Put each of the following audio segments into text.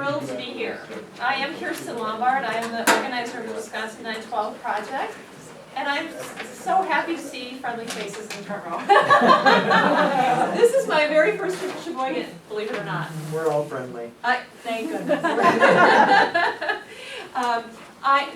thrilled to be here. I am Kirsten Lombard. I am the organizer of the Wisconsin 912 Project. And I'm so happy to see friendly faces in the front row. This is my very first trip to Sheboygan, believe it or not. We're all friendly. Thank goodness.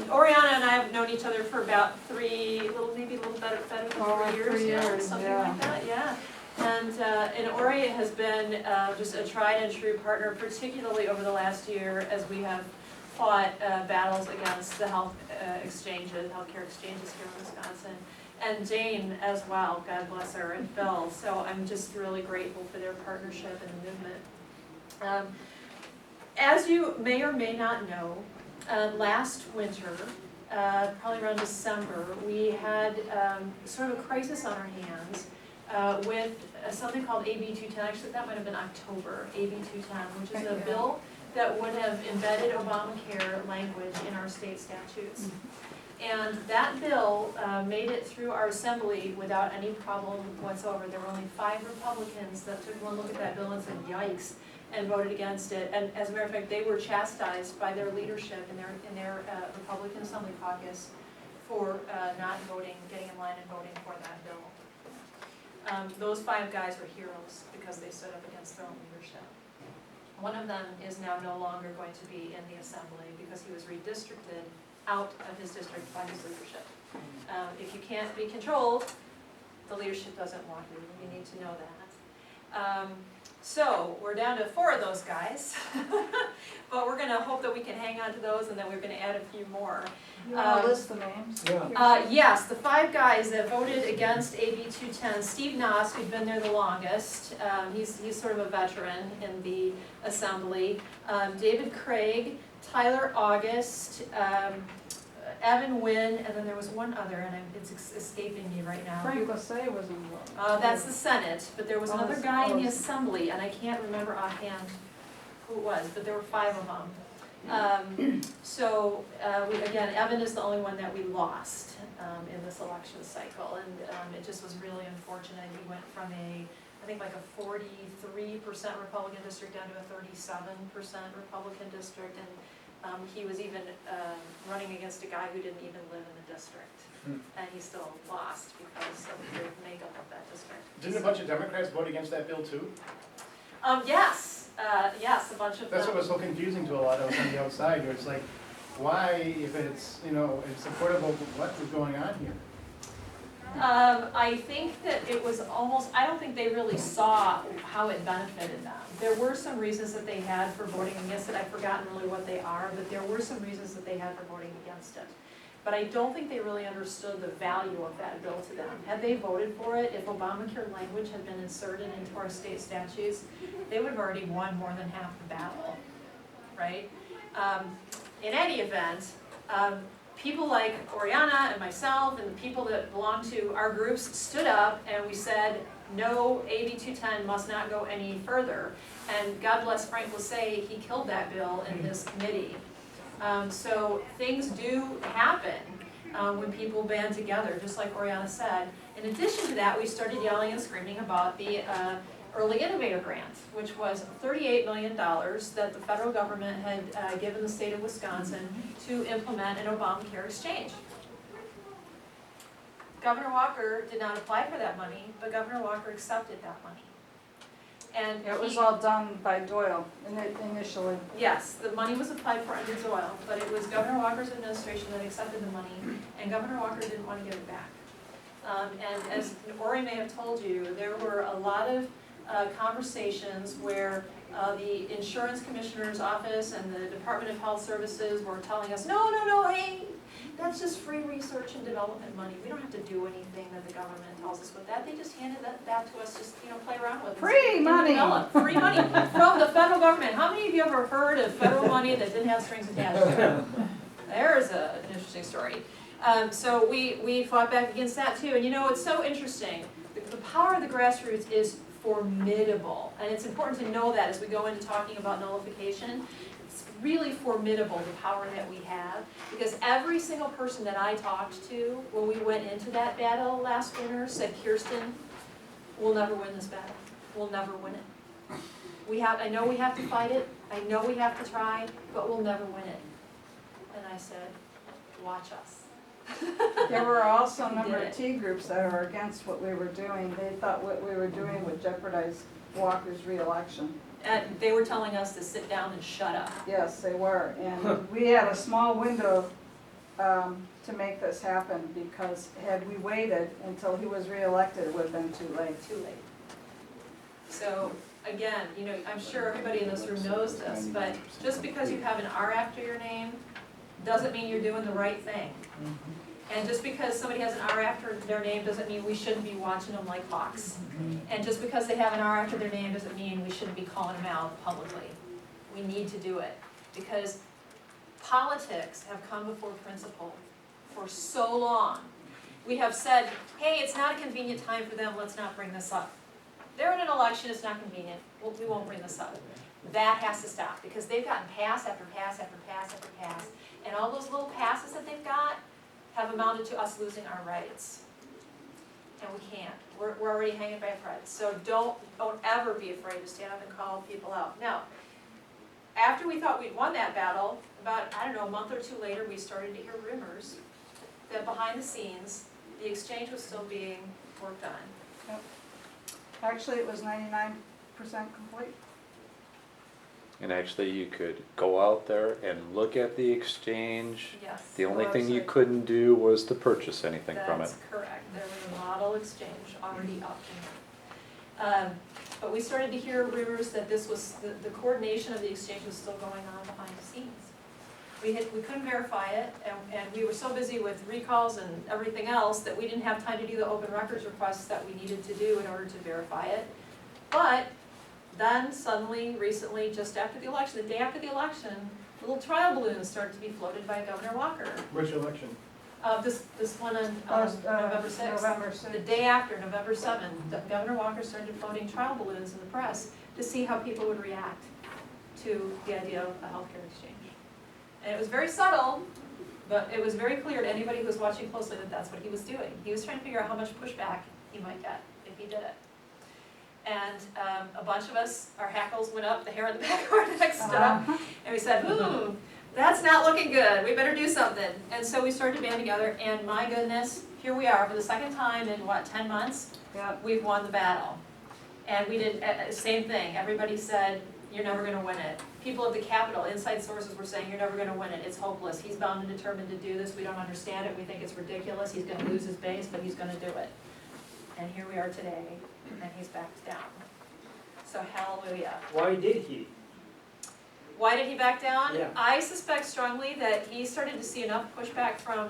Oriana and I have known each other for about maybe a little better than 4 years. 3 years, something yeah. like that, yeah. And Ori has been just a tried and true partner, particularly over the last year as we have fought battles against the healthcare exchanges here in Wisconsin. And Jane as well, God bless her, and Phil. So I'm just really grateful for their partnership and the movement. As you may or may not know, last winter, probably around December, we had sort of a crisis on our hands with something called AB 210, actually that might have been October, AB 210, which is a bill that would have embedded Obamacare language in our state statutes. And that bill made it through our assembly without any problem whatsoever. There were only 5 Republicans that took one look at that bill and said, yikes, and voted against it. And as a matter of fact, they were chastised by their leadership in their Republican Assembly caucus for not getting in line and voting for that bill. Those 5 guys were heroes because they stood up against their own leadership. One of them is now no longer going to be in the assembly because he was redistricted out of his district by his leadership. If you can't be controlled, the leadership doesn't want you. You need to know that. So we're down to 4 of those guys, but we're going to hope that we can hang on to those, and then we're going to add a few more. You want to list the names? Yeah. Yes, the 5 guys that voted against AB 210. Steve Noss, who'd been there the longest, he's sort of a veteran in the assembly. David Craig, Tyler August, Evan Wynn, and then there was one other, and it's escaping me right now. Frank Lassay was involved. That's the Senate, but there was another guy in the Assembly, and I can't remember offhand who it was, but there were 5 of them. Again, Evan is the only one that we lost in this election cycle, and it just was really unfortunate. He went from I think like a 43% Republican district down to a 37% Republican district, and he was even running against a guy who didn't even live in the district, and he still lost because of the makeup of that district. Didn't a bunch of Democrats vote against that bill too? Yes, a bunch of them. That's what was so confusing to a lot of us on the outside. It's like, why, if it's, it's supportive of what is going on here? I think that it was I don't think they really saw how it benefited them. There were some reasons that they had for voting against it. I've forgotten really what they are, but there were some reasons that they had for voting against it. But I don't think they really understood the value of that bill to them. Had they voted for it, if Obamacare language had been inserted into our state statutes, they would have already won more than half the battle, right? In any event, people like Oriana and myself and the people that belong to our groups stood up and we said, no, AB 210 must not go any further. And God bless Frank Lassay, he killed that bill in his committee. So things do happen when people band together, just like Oriana said. In addition to that, we started yelling and screaming about the Early Innovator Grant, which was $38 million that the federal government had given the state of Wisconsin to implement an Obamacare exchange. Governor Walker did not apply for that money, but Governor Walker accepted that money. And It was all done by Doyle initially. Yes, the money was applied for under Doyle, but it was Governor Walker's administration that accepted the money, and Governor Walker didn't want to give it back. And as Ori may have told you, there were a lot of conversations where the insurance commissioner's office and the Department of Health Services were telling us, no, hey, that's just free research and development money. We don't have to do anything that the government tells us with that. They just handed that to us, just play around with. Free money! Free money from the federal government. How many of you ever heard of federal money that didn't have strings attached to it? There's an interesting story. So we fought back against that too. And it's so interesting. The power of the grassroots is formidable. And it's important to know that as we go into talking about nullification. It's really formidable, the power that we have, because every single person that I talked to when we went into that battle last winter said, Kirsten, we'll never win this battle. We'll never win it. I know we have to fight it, I know we have to try, but we'll never win it. And I said, watch us. There were also a We number did of it. T groups that are against what we were doing. They thought what we were doing would jeopardize Walker's reelection. And they were telling us to sit down and shut up. Yes, they were, and we had a small window to make this happen, because had we waited until he was reelected, it would have been too late. Too late. So, again, you know, I'm sure everybody in this room knows this, but just because you have an R after your name, doesn't mean you're doing the right thing. And just because somebody has an R after their name doesn't mean we shouldn't be watching them like hawks. And just because they have an R after their name doesn't mean we shouldn't be calling them out publicly. We need to do it, because politics have come before principle for so long. We have said, hey, it's not a convenient time for them, let's not bring this up. They're in an election, it's not convenient, we won't bring this up. That has to stop, because they've gotten pass after pass after pass after pass, and all those little passes that they've got have amounted to us losing our rights. And we can't. We're already hanging by a thread. So don't ever be afraid to stand up and call people out. Now, after we thought we'd won that battle, about, I don't know, a month or two later, we started to hear rumors that behind the scenes, the exchange was still being worked on. Actually, it was 99% complete. And actually, you could go out there and look at the exchange. Yes. The only thing you website. couldn't do was to purchase anything from it. That's correct. There was a model exchange already up in there. But we started to hear rumors that this was, the coordination of the exchange was still going on behind the scenes. We couldn't verify it, and we were so busy with recalls and everything else that we didn't have time to do the open records requests that we needed to do in order to verify it. But then suddenly, recently, just after the election, the day after the election, little trial balloons started to be floated by Governor Walker. Which election? This one on November 6th. November 6th. The day after, November 7th, Governor Walker started floating trial balloons in the press to see how people would react to the idea of a healthcare exchange. And it was very subtle, but it was very clear to anybody who was watching closely that that's what he was doing. He was trying to figure out how much pushback he might get if he did it. And a bunch of us, our hackles went up, the hair on the back of our neck stood up, and we said, that's not looking good, we better do something. And so we started to band together, and my goodness, here we are for the second time in, 10 months? Yep. We've won the battle. And we did the same thing. Everybody said, you're never going to win it. People at the Capitol, inside sources were saying, you're never going to win it. It's hopeless. He's bound and determined to do this. We don't understand it. We think it's ridiculous. He's going to lose his base, but he's going to do it. And here we are today, and he's backed down. So hallelujah. Why did he? Why did he back down? Yeah. I suspect strongly that he started to see enough pushback from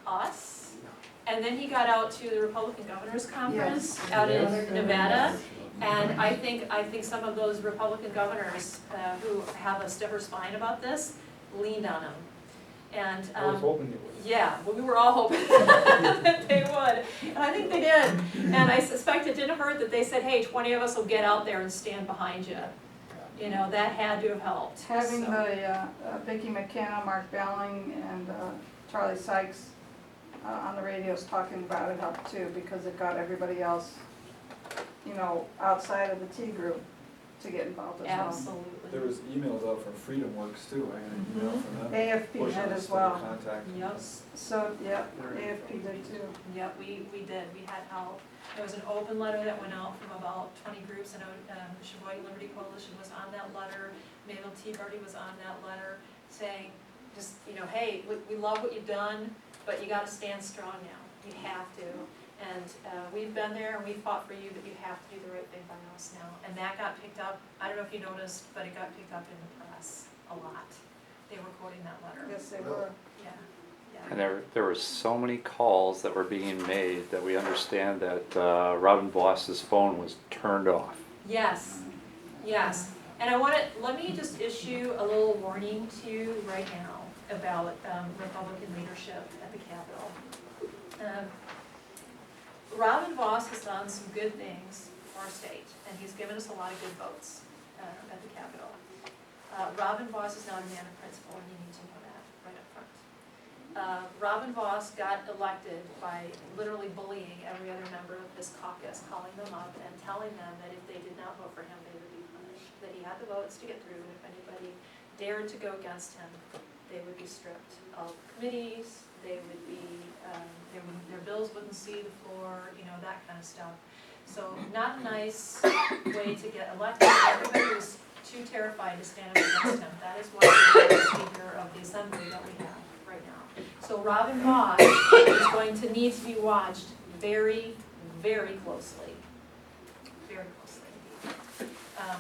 us, and then he got out to the Republican Governors Conference out in Nevada, and I think some of those Republican governors who have a stiffer spine about this leaned on him. And I was hoping it would. yeah, well, we were all hoping that they would, and I think they did. And I suspect it didn't hurt that they said, hey, 20 of us will get out there and stand behind you. You know, that had to have helped. Having So- the Vicki McKenna, Mark Belling, and Charlie Sykes on the radios talking about it helped too, because it got everybody else, you know, outside of the T group to get involved as well. Absolutely. There was emails out from Freedom Works too, I got an email from them. AFP pushing had us as to well. Contact. Yep, So, yeah, AFP did too. yep, we did, we had help. There was an open letter that went out from about 20 groups, and Sheboygan Liberty Coalition was on that letter, Mayville Tea Party was on that letter, saying, just, you know, hey, we love what you've done, but you gotta stand strong now, you have to. And we've been there and we fought for you, but you have to do the right thing by us now. And that got picked up, I don't know if you noticed, but it got picked up in the press a lot. They were quoting that letter. Yes, they were. Yeah, yeah. And there were so many calls that were being made that we understand that Robin Voss's phone was turned off. Yes, yes. And let me just issue a little warning to you right now about Republican leadership at the Capitol. Robin Voss has done some good things for our state, and he's given us a lot of good votes at the Capitol. Robin Voss is not a man of principle, and you need to know that right up front. Robin Voss got elected by literally bullying every other member of his caucus, calling them up and telling them that if they did not vote for him, they would had the votes to get through, and if anybody dared to go against him, they would be stripped of committees, they would be, their bills wouldn't see the floor, you know, that kind of stuff. So not a nice way to get elected. Everybody was too terrified to stand up against him. That is why we have the Speaker of the Assembly that we have right now. So Robin Vos is going to need to be watched very, very closely. Very closely.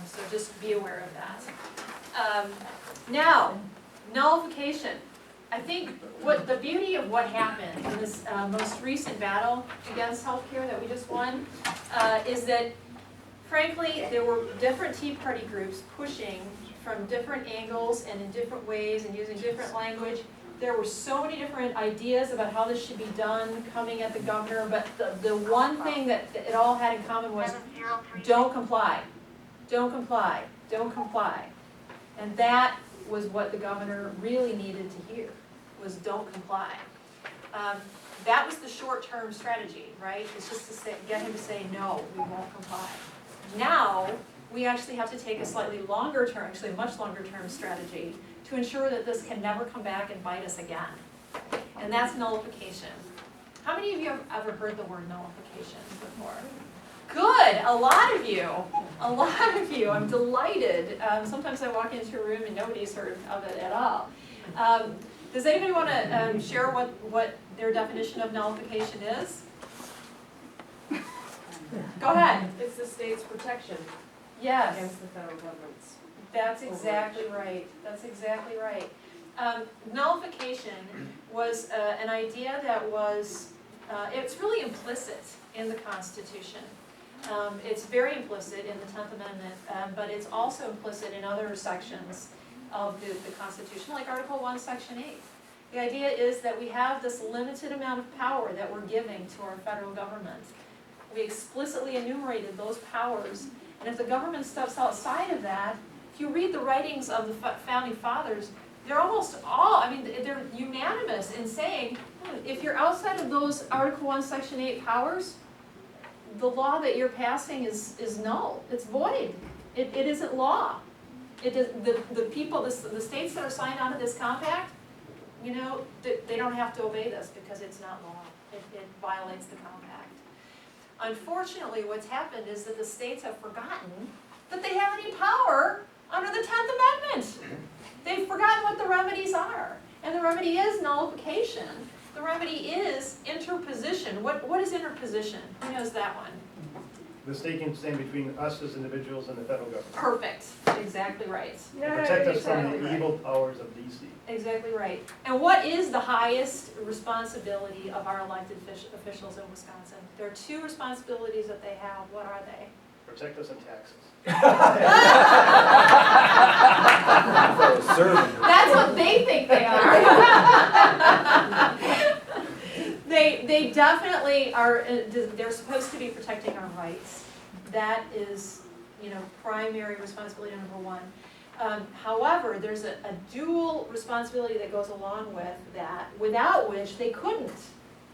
So just be aware of that. Now, nullification. I think what the beauty of what happened in this most recent battle against healthcare that we just won is that, frankly, there were different Tea Party groups pushing from different angles and in different ways and using different language. There were so many different ideas about how this should be done coming at the governor, but the one thing that it all had in common was don't comply, don't comply, don't comply. And that was what the governor really needed to hear, was don't comply. That was the short-term strategy, right? It's just to say, get him to say, no, we won't comply. Now, we actually have to take a slightly longer term, actually a much longer term strategy to ensure that this can never come back and bite us again. And that's nullification. How many of you have ever heard the word nullification before? Good, a lot of you. A lot of you, I'm delighted. Sometimes I walk into a room and nobody's heard of it at all. Does anybody want to share what their definition of nullification is? Go ahead. It's the state's protection Yes, against the federal government's. that's exactly right. That's exactly right. Nullification was an idea that was, it's really implicit in the Constitution. It's very implicit in the 10th Amendment, but it's also implicit in other sections of the Constitution, like Article 1, Section 8. The idea is that we have this limited amount of power that we're giving to our federal government. We explicitly enumerated those powers, and if the government steps outside of that, if you read the writings of the Founding Fathers, they're almost all, I mean, they're unanimous in saying, if you're outside of those Article 1, Section 8 powers, the law that you're passing is null. It's void. It isn't law. It is, the people, the states that are signed onto this compact, you know, they don't have to obey this because it's not law. It violates the compact. Unfortunately, what's happened is that the states have forgotten that they have any power under the 10th Amendment. They've forgotten what the remedies are. And the remedy is nullification. The remedy is interposition. What is interposition? Who knows that one? The state can stand between us as individuals and the federal government. Perfect. Exactly right. And protect us from exactly the right. evil powers of DC. Exactly right. And what is the highest responsibility of our elected officials in Wisconsin? There are two responsibilities that they have. What are they? Protect us in taxes. That's what they think they are. They definitely are, they're supposed to be protecting our rights. That is, you know, primary responsibility number one. However, there's a dual responsibility that goes along with that, without which they couldn't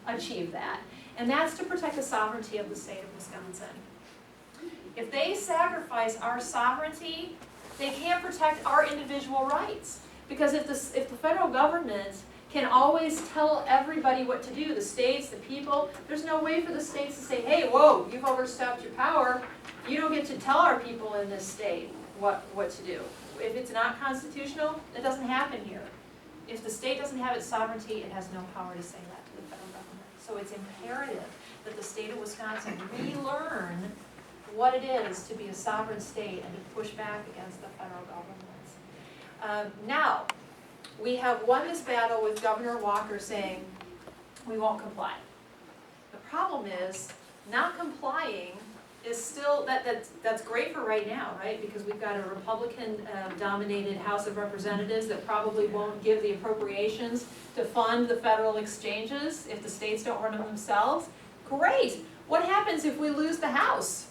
achieve that. And that's to protect the sovereignty of the state of Wisconsin. If they sacrifice our sovereignty, they can't protect our individual rights. Because if the federal government can always tell everybody what to do, the states, the people, there's no way for the states to say, hey, whoa, you've overstepped your power. You don't get to tell our people in this state what to do. If it's not constitutional, it doesn't happen here. If the state doesn't have its sovereignty, it has no power to say that to the federal government. So it's imperative that the state of Wisconsin relearn what it is to be a sovereign state and to push back against the federal government. Now, we have won this battle with Governor Walker saying, we won't comply. The problem is, not complying is still, that's great for right now, right? Because we've got a Republican-dominated House of Representatives that probably won't give the appropriations to fund the federal exchanges if the states don't run them themselves. Great! What happens if we lose the House?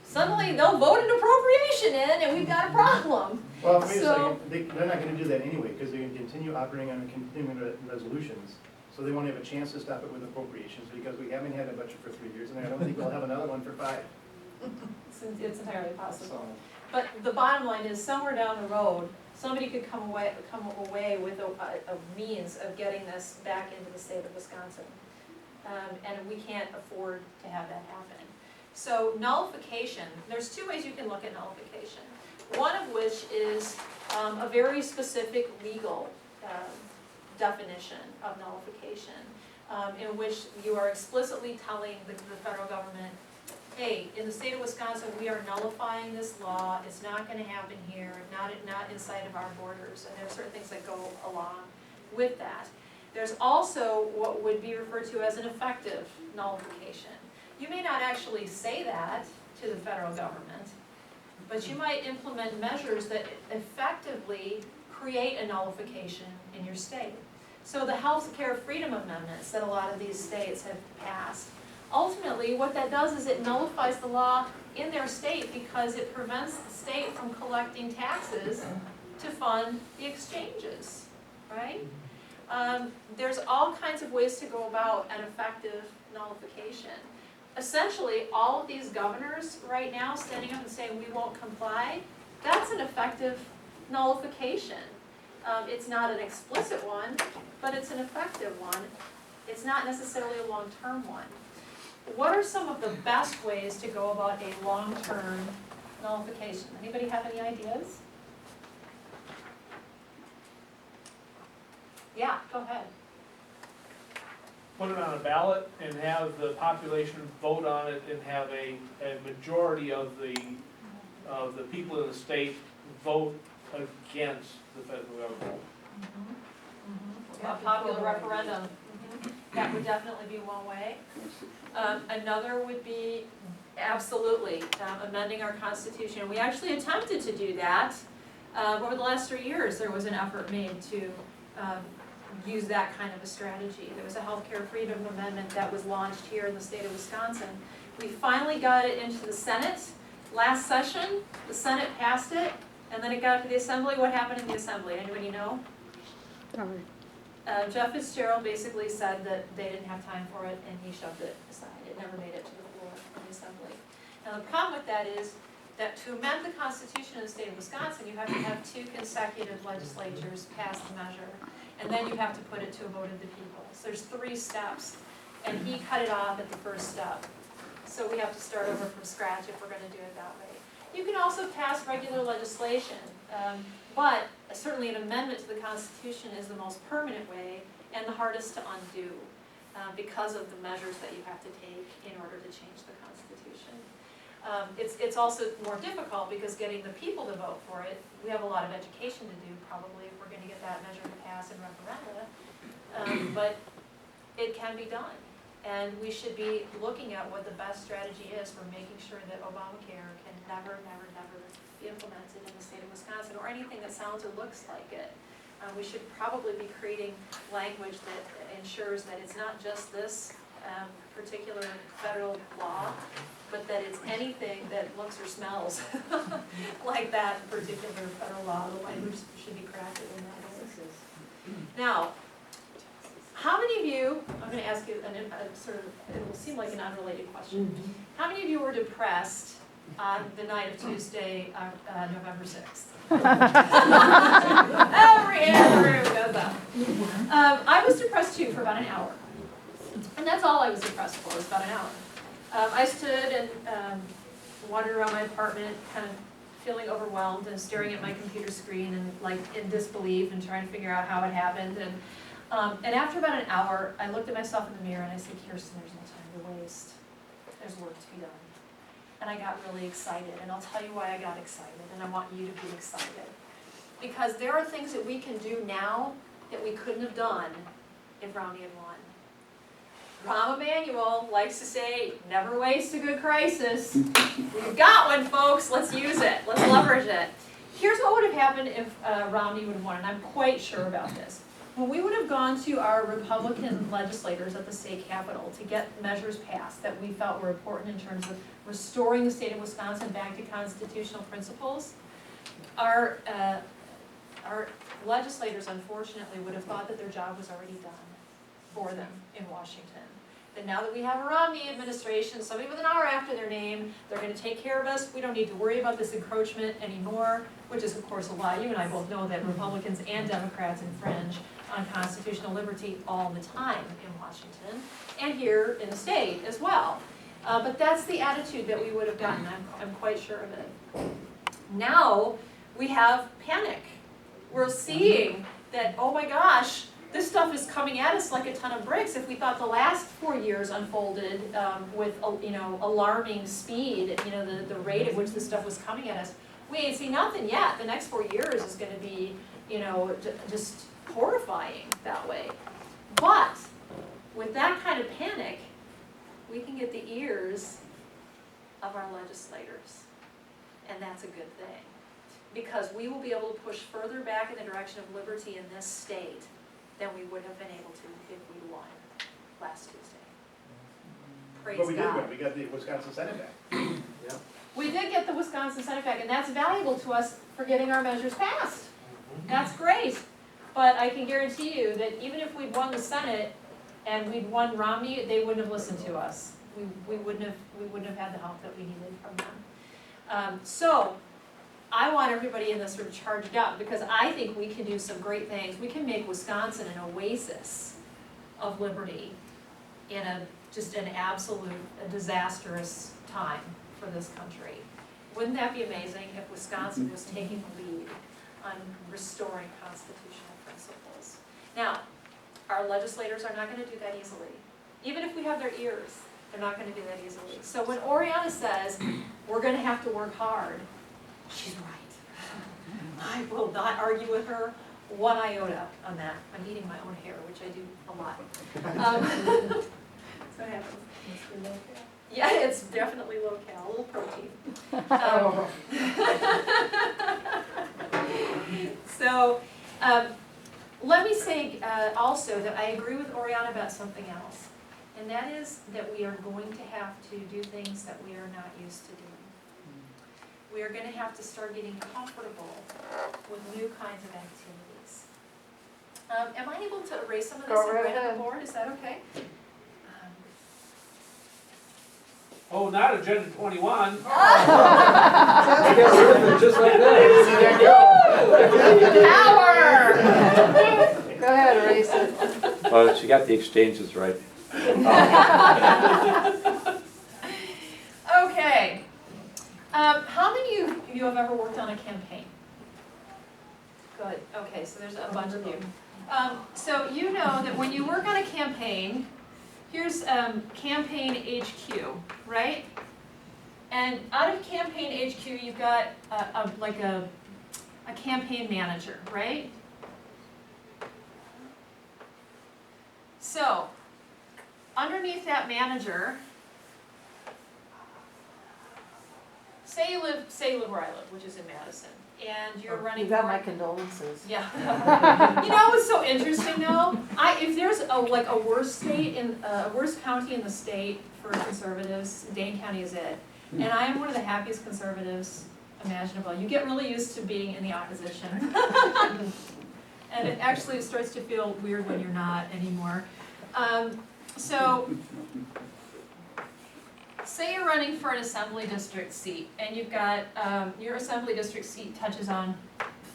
Suddenly they'll vote an appropriation in and we've got a problem. Well, wait a So- second, they're not gonna do that anyway, because they're gonna continue operating under continuing resolutions. So they won't have a chance to stop it with appropriations, because we haven't had a budget for 3 years, and I don't think we'll have another one for 5. it's entirely possible. So, But the bottom line is, somewhere down the road, somebody could come away with a means of getting this back into the state of Wisconsin. And we can't afford to have that happen. So nullification, there's two ways you can look at nullification. One of which is a very specific legal definition of nullification, in which you are explicitly telling the federal government, hey, in the state of Wisconsin, we are nullifying this law, it's not gonna happen here, not inside of our borders, and there are certain things that go along with that. There's also what would be referred to as an effective nullification. You may not actually say that to the federal government, but you might implement measures that effectively create a nullification in your state. So the healthcare freedom amendments that a lot of these states have passed, ultimately what that does is it nullifies the law in their state because it prevents the state from collecting taxes to fund the exchanges, right? There's all kinds of ways to go about an effective nullification. Essentially, all of these governors right now standing up and saying we won't comply, that's an effective nullification. It's not an explicit one, but it's an effective one. It's not necessarily a long-term one. What are some of the best ways to go about a long-term nullification? Anybody have any ideas? Yeah, go ahead. Put it on a ballot and have the population vote on it and have a majority of the people in the state vote against the federal government. A popular referendum. That would definitely be one way. Another would be absolutely amending our Constitution. We actually attempted to do that. Over the last 3 years, there was an effort made to use that kind of a strategy. There was a healthcare freedom amendment that was launched here in the state of Wisconsin. We finally got it into the Senate last session. The Senate passed it, and then it got to the Assembly. What happened in the Assembly? Anybody know? Jeff Fitzgerald basically said that they didn't have time for it, and he shoved it aside. It never made it to the floor in the Assembly. Now the problem with that is that to amend the Constitution in the state of Wisconsin, you have to have 2 consecutive legislatures pass the measure, and then you have to put it to a vote of the people. So there's 3 steps, and he cut it off at the first step. So we have to start over from scratch if we're going to do it that way. You can also pass regular legislation, but certainly an amendment to the Constitution is the most permanent way and the hardest to undo because of the measures that you have to take in order to change the Constitution. It's also more difficult because getting the people to vote for it, we have a lot of education to do probably if we're going to get that measure to pass in referenda, but it can be done. And we should be looking at what the best strategy is for making sure that Obamacare can never, never, never be implemented in the state of Wisconsin or anything that sounds or looks like it. We should probably be creating language that ensures that it's not just this particular federal law, but that it's anything that looks or smells like that particular federal law. The language should be crafted in that way. Now, how many of you, I'm going to ask you a sort of, it will seem like an unrelated question. How many of you were depressed on the night of Tuesday, November 6th? Every hand in the room goes up. I was depressed too for about an hour. And that's all I was depressed for, was about an hour. I stood and wandered around my apartment, kind of feeling overwhelmed and staring at my computer screen and like in disbelief and trying to figure out how it happened. And after about an hour, I looked at myself in the mirror and I said, Kirsten, there's no time to waste. There's work to be done. And I got really excited, and I'll tell you why I got excited, and I want you to be excited. Because there are things that we can do now that we couldn't have done if Romney had won. Rahm Emanuel likes to say, never waste a good crisis. We've got one, folks, let's use it, let's leverage it. Here's what would have happened if Romney would have won, and I'm quite sure about this. When we would have gone to our Republican legislators at the state capitol to get measures passed that we felt were important in terms of restoring the state of Wisconsin back to constitutional principles, our legislators unfortunately would have thought that their job was already done for them in Washington. that now that we have a Romney administration, somebody with an R after their name, they're gonna take care of us, we don't need to worry about this encroachment anymore, which is of course a lie. You and I both know that Republicans and Democrats infringe on constitutional liberty all the time in Washington, and here in the state as well. But that's the attitude that we would have gotten, I'm quite sure of it. Now, we have panic. We're seeing that, oh my gosh, this stuff is coming at us like a ton of bricks. If we thought the last 4 years unfolded with alarming speed, the rate at which this stuff was coming at us, we ain't seen nothing yet. The next 4 years is going to be, just horrifying that way. But with that kind of panic, we can get the ears of our legislators, and that's a good thing, because we will be able to push further back in the direction of liberty in this state than we would have been able to if we won last Tuesday. Praise But we did God. win, we got the Wisconsin Senate back. We did get the Wisconsin Senate back, and that's valuable to us for getting our measures passed. That's great. But I can guarantee you that even if we'd won the Senate and we'd won Romney, they wouldn't have listened to us. We wouldn't have had the help that we needed from them. So I want everybody in this room charged up, because I think we can do some great things. We can make Wisconsin an oasis of liberty in just an absolute disastrous time for this country. Wouldn't that be amazing if Wisconsin was taking the lead on restoring constitutional principles? Now, our legislators are not going to do that easily. Even if we have their ears, they're not going to do that easily. So when Oriana says, we're going to have to work hard, she's right. I will not argue with her one iota on that. I'm eating my own hair, which I do a lot. That's what happens. Yeah, it's definitely low-cal, a little protein. So let me say also that I agree with Oriana about something else, and that is that we are going to have to do things that we are not used to doing. We are going to have to start getting comfortable with new kinds of activities. Am I able to erase some of this Go and right write on ahead. the board? Is that okay? Oh, not Agenda 21. I got rid of it just like that. Power! Go ahead, erase it. Oh, she got the exchanges right. Okay. How many of you have ever worked on a campaign? Good. Okay, so there's a bunch of you. So you know that when you work on a campaign, here's campaign HQ, right? And out of campaign HQ, you've got a campaign manager, right? So underneath that manager, say you live where I live, which is in Madison, and you're running You got for- my condolences. Yeah. You know what's so interesting though? If there's a worse state a worse county in the state for conservatives, Dane County is it. And I am one of the happiest conservatives imaginable. You get really used to being in the opposition. And it actually starts to feel weird when you're not anymore. So, say you're running for an assembly district seat, and you've got, your assembly district seat touches on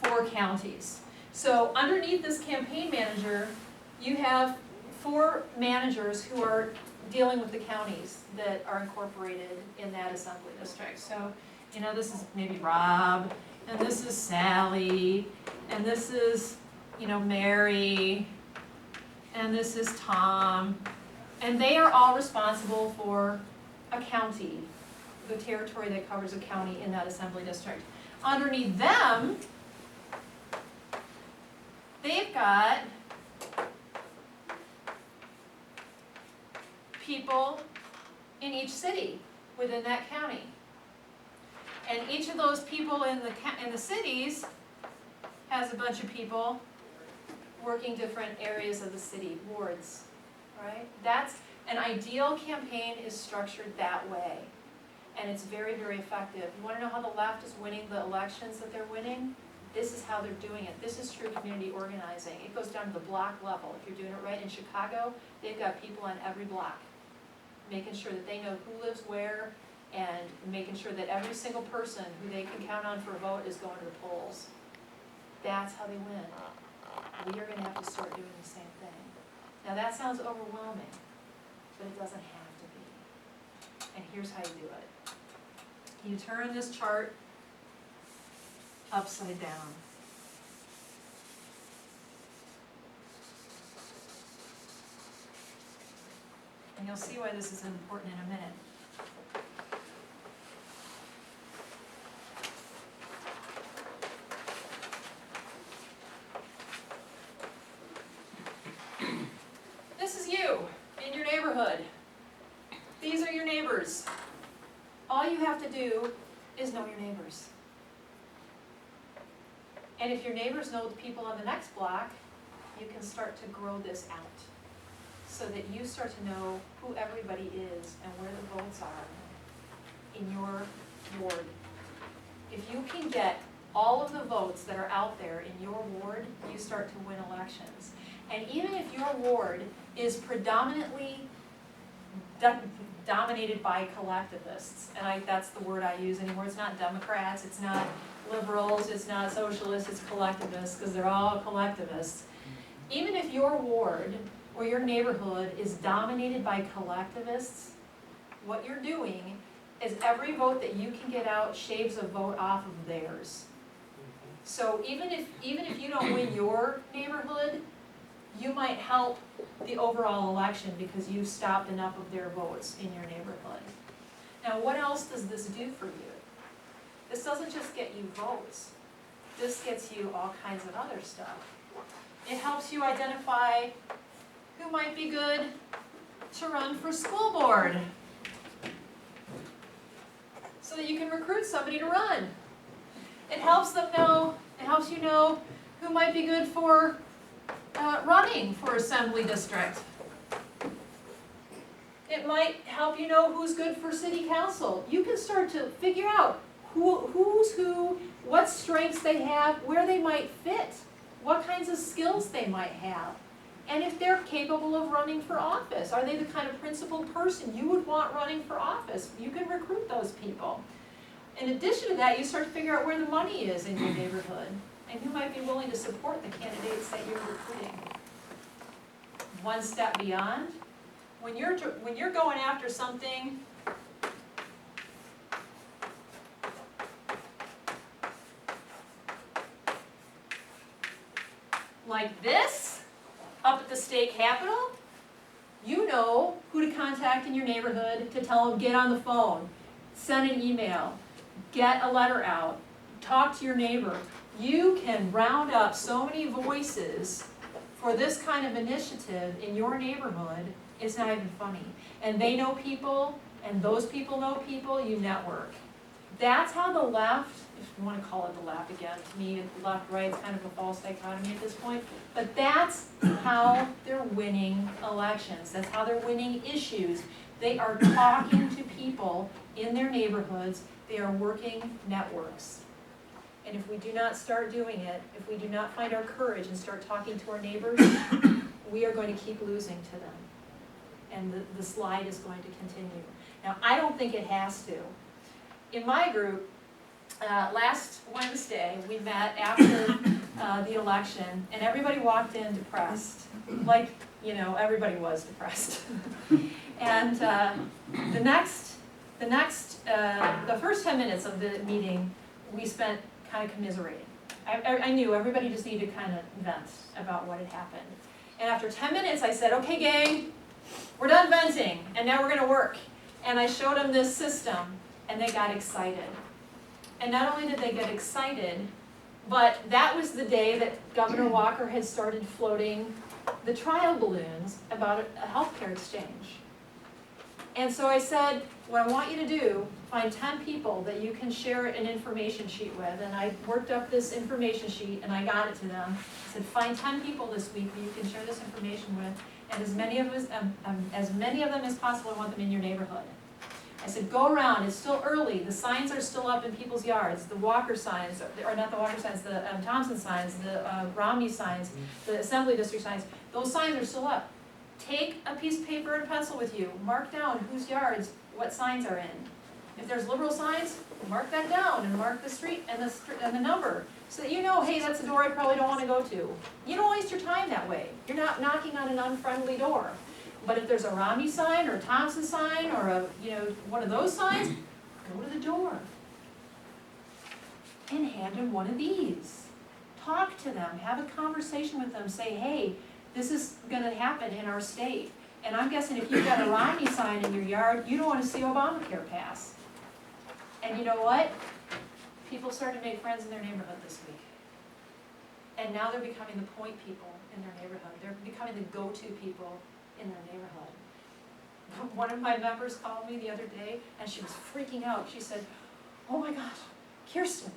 4 counties. So underneath this campaign manager, you have 4 managers who are dealing with the counties that are incorporated in that assembly district. So, this is maybe Rob, and this is Sally, and this is, Mary, and this is Tom, and they are all responsible for a county, the territory that covers a county in that assembly district. Underneath them, they've got people in each city within that county. And each of those people in the cities has a bunch of people working different areas of the city, wards, right? That's an ideal campaign is structured that way. And it's very, very effective. You want to know how the left is winning the elections that they're winning? This is how they're doing it. This is true community organizing. It goes down to the block level. If you're doing it right in Chicago, they've got people on every block. making sure that they know who lives where, and making sure that every single person who they can count on for a vote is going to the polls. That's how they win. We are gonna have to start doing the same thing. Now that sounds overwhelming, but it doesn't have to be. And here's how you do it. You turn this chart upside down. And you'll see why this is important in a minute. This is you in your neighborhood. These are your neighbors. All you have to do is know your neighbors. And if your neighbors know the people on the next block, you can start to grow this out so that you start to know who everybody is and where the votes are in your ward. If you can get all of the votes that are out there in your ward, you start to win elections. And even if your ward is predominantly dominated by collectivists, and that's the word I use anymore, it's not Democrats, it's not liberals, it's not socialists, it's collectivists, because they're all collectivists. Even if your ward or your neighborhood is dominated by collectivists, what you're doing is every vote that you can get out shaves a vote off of theirs. So even if you don't win your neighborhood, you might help the overall election because you've stopped enough of their votes in your neighborhood. Now, what else does this do for you? This doesn't just get you votes. This gets you all kinds of other stuff. It helps you identify who might be good to run for school board so that you can recruit somebody to run. It helps you know who might be good for running for assembly district. It might help you know who's good for city council. You can start to figure out who's who, what strengths they have, where they might fit, what kinds of skills they might have, and if they're capable of running for office. Are they the kind of principled person you would want running for office? You can recruit those people. In addition to that, you start to figure out where the money is in your neighborhood and who might be willing to support the candidates that you're recruiting. One step beyond, when you're going after something like this, up at the state capitol, you know who to contact in your neighborhood to tell them get on the phone, send an email, get a letter out, talk to your neighbor. You can round up so many voices for this kind of initiative in your neighborhood, it's not even funny. And they know people, and those people know people, you network. That's how the left, if you want to call it the left again, to me, left, right, it's kind of a false dichotomy at this point, but that's how they're winning elections. That's how they're winning issues. They are talking to people in their neighborhoods. They are working networks. And if we do not start doing it, if we do not find our courage and start talking to our neighbors, we are going to keep losing to them. And the slide is going to continue. Now, I don't think it has to. In my group, last Wednesday, we met after the election, and everybody walked in depressed. Like, everybody was depressed. And the first 10 minutes of the meeting, we spent kind of commiserating. I knew everybody just needed to kind of vent about what had happened. And after 10 minutes, I said, okay, gang, we're done venting, and now we're going to work. And I showed them this system, and they got excited. And not only did they get excited, but that was the day that Governor Walker had started floating the trial balloons about a healthcare exchange. And so I said, what I want you to do, find 10 people that you can share an information sheet with. And I worked up this information sheet and I got it to them. I said, find 10 people this week that you can share this information with. And as many of them as possible, I want them in your neighborhood. I said, go around, it's still early, the signs are still up in people's yards, the Walker signs, or not the Walker signs, the Thompson signs, the Romney signs, the Assembly District signs, those signs are still up. take a piece of paper and pencil with you, mark down whose yards, what signs are in. If there's liberal signs, mark that down and mark the street and the number, so that you know, hey, that's a door I probably don't wanna go to. You don't waste your time that way. You're not knocking on an unfriendly door. But if there's a Romney sign or a Thompson sign or a, one of those signs, go to the door. And hand them one of these. Talk to them, have a conversation with them, say, hey, this is gonna happen in our state. And I'm guessing if you've got a Romney sign in your yard, you don't wanna see Obamacare pass. And you know what? People started to make friends in their neighborhood this week. And now they're becoming the point people in their neighborhood. They're becoming the go-to people in their neighborhood. One of my members called me the other day and she was freaking out. She said, oh my gosh, Kirsten,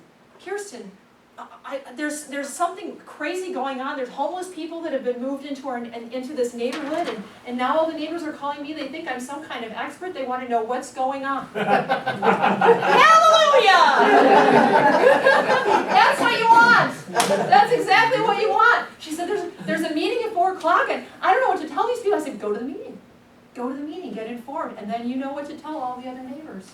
there's something crazy going on. There's homeless people that have been moved into this neighborhood, and now all the neighbors are calling me. They think I'm some kind of expert. They want to know what's going on. Hallelujah! That's what you want. That's exactly what you want. She said, there's a meeting at 4 o'clock, and I don't know what to tell these people. I said, go to the meeting. Go to the meeting, get informed, and then you know what to tell all the other neighbors.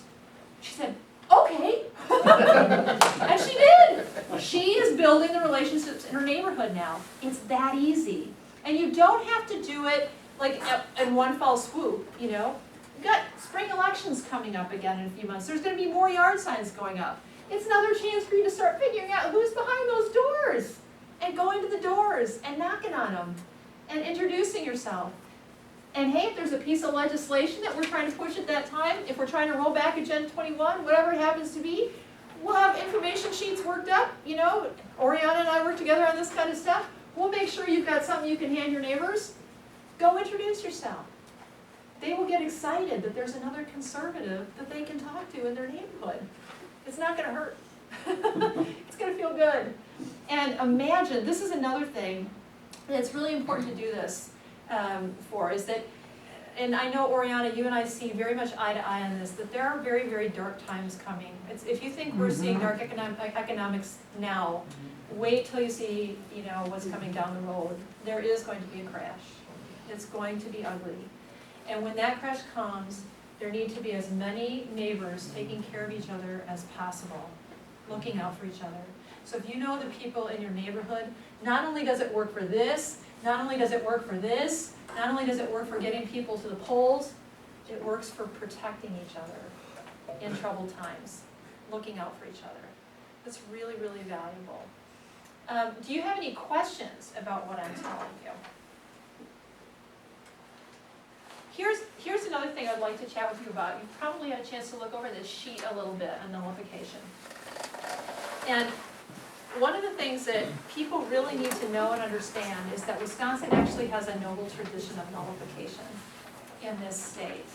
She said, okay. And she did. She is building the relationships in her neighborhood now. It's that easy. And you don't have to do it like in one fell swoop, You've got spring elections coming up again in a few months. There's going to be more yard signs going up. It's another chance for you to start figuring out who's behind those doors and going to the doors and knocking on them and introducing yourself. And hey, if there's a piece of legislation that we're trying to push at that time, if we're trying to roll back Agenda 21, whatever it happens to be, we'll have information sheets worked up, Oriana and I work together on this kind of stuff. We'll make sure you've got something you can hand your neighbors. Go introduce yourself. They will get excited that there's another conservative that they can talk to in their neighborhood. It's not gonna hurt. It's gonna feel good. And imagine, this is another thing, and it's really important to do this is that, and I know, Oriana, you and I see very much eye to eye on this, that there are very, very dark times coming. If you think we're seeing dark economics now, wait till you see, what's coming down the road. There is going to be a crash. It's going to be ugly. And when that crash comes, there need to be as many neighbors taking care of each other as possible, looking out for each other. So if you know the people in your neighborhood, not only does it work for this, not only does it work for this, not only does it work for getting people to the polls, it works for protecting each other in troubled times, looking out for each other. That's really, really valuable. Do you have any questions about what I'm telling you? Here's another thing I'd like to chat with you about. You've probably had a chance to look over this sheet a little bit on nullification. And one of the things that people really need to know and understand is that Wisconsin actually has a noble tradition of nullification in this state.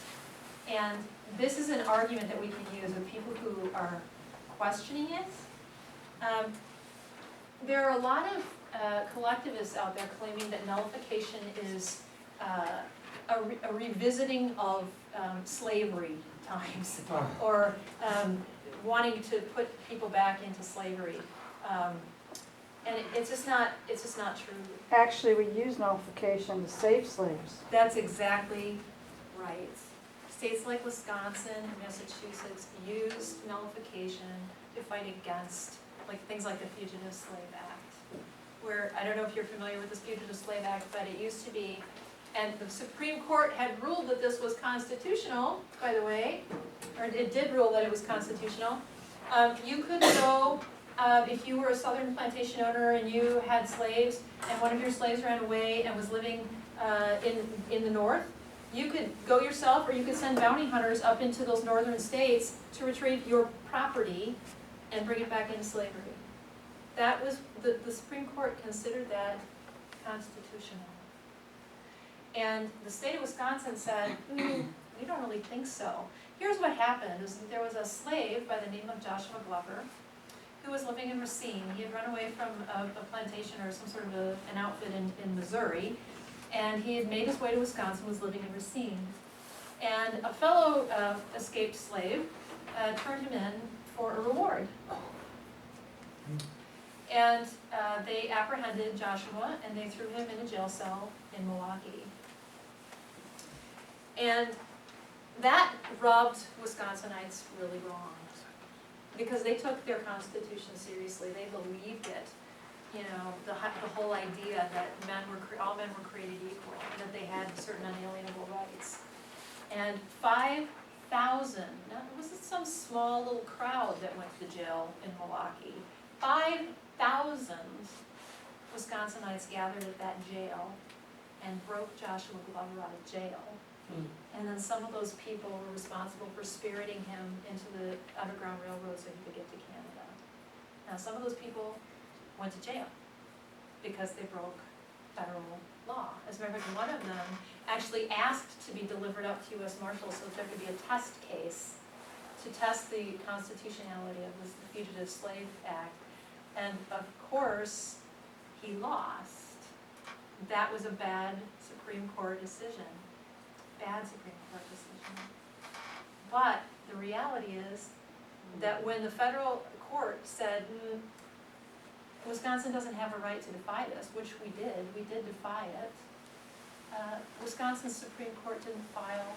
And this is an argument that we can use with people who are questioning it. There are a lot of collectivists out there claiming that nullification is a revisiting of slavery times, or wanting to put people back into slavery. And it's just not true. Actually, we use nullification to save slaves. That's exactly right. States like Wisconsin and Massachusetts used nullification to fight against things like the Fugitive Slave Act, where, I don't know if you're familiar with this Fugitive Slave Act, but it used to be, and the Supreme Court had ruled that this was constitutional, by the way, or it did rule that it was constitutional. You could go, if you were a southern plantation owner and you had slaves, and one of your slaves ran away and was living in the north, you could go yourself, or you could send bounty hunters up into those northern states to retrieve your property and bring it back into slavery. That was, the Supreme Court considered that constitutional. And the state of Wisconsin said, we don't really think so. Here's what happened, is that there was a slave by the name of Joshua Glover who was living in Racine. He had run away from a plantation or some sort of an outfit in Missouri, and he had made his way to Wisconsin, was living in Racine. And a fellow escaped slave turned him in for a reward. And they apprehended Joshua, and they threw him in a jail cell in Milwaukee. And that rubbed Wisconsinites really wrong, because they took their Constitution seriously, they believed it. You know, the whole idea that all men were created equal, and that they had certain unalienable rights. And 5,000, now it wasn't some small little crowd that went to jail in Milwaukee. 5,000 Wisconsinites gathered at that jail and broke Joshua Glover out of jail. And then some of those people were responsible for spiriting him into the Underground Railroad so he could get to Canada. Now, some of those people went to jail because they broke federal law. As a matter of fact, one of them actually asked to be delivered up to U.S. Marshals so that there could be a test case to test the constitutionality of the Fugitive Slave Act. And of course, he lost. That was a bad Supreme Court decision. Bad Supreme Court decision. But the reality is that when the federal court said, Wisconsin doesn't have a right to defy this, which we did defy it, Wisconsin's Supreme Court didn't file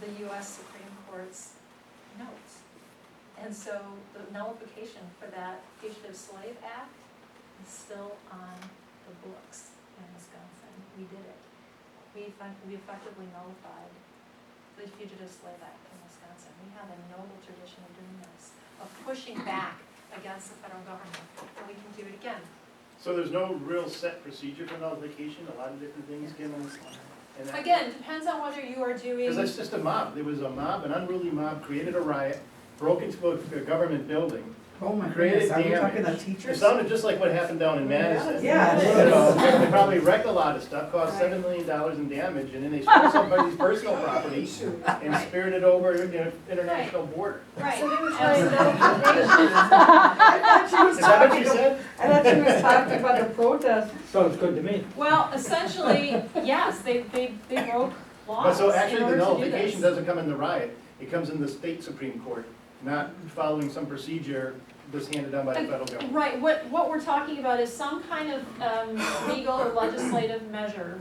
the U.S. Supreme Court's notes. And so the nullification for that Fugitive Slave Act is still on the books in Wisconsin. We did it. We effectively nullified the Fugitive Slave Act in Wisconsin. We have a noble tradition of doing this, of pushing back against the federal government, and we can do it again. So there's no real set procedure for nullification, a lot of different things can. Again, depends on whether you are doing. Because it's just a mob, there was a mob, an unruly mob, created a riot, broke into a government building. Oh my Created goodness, are we talking damage. about It teachers? sounded just like what happened down in Madison. Yeah. You know, they probably wrecked a lot of stuff, caused $7 million in damage, and then they stole somebody's personal property and spirited over the international border. Right. So they were And trying so- I thought she was Is that what talking, you said? I thought she was talking about the protest. Sounds good to me. Well, essentially, yes, they broke But laws so in actually, the order to do nullification this. doesn't come in the riot, it comes in the state Supreme Court, not following some procedure that's handed down by the federal government. Right, what we're talking about is some kind of legal or legislative measure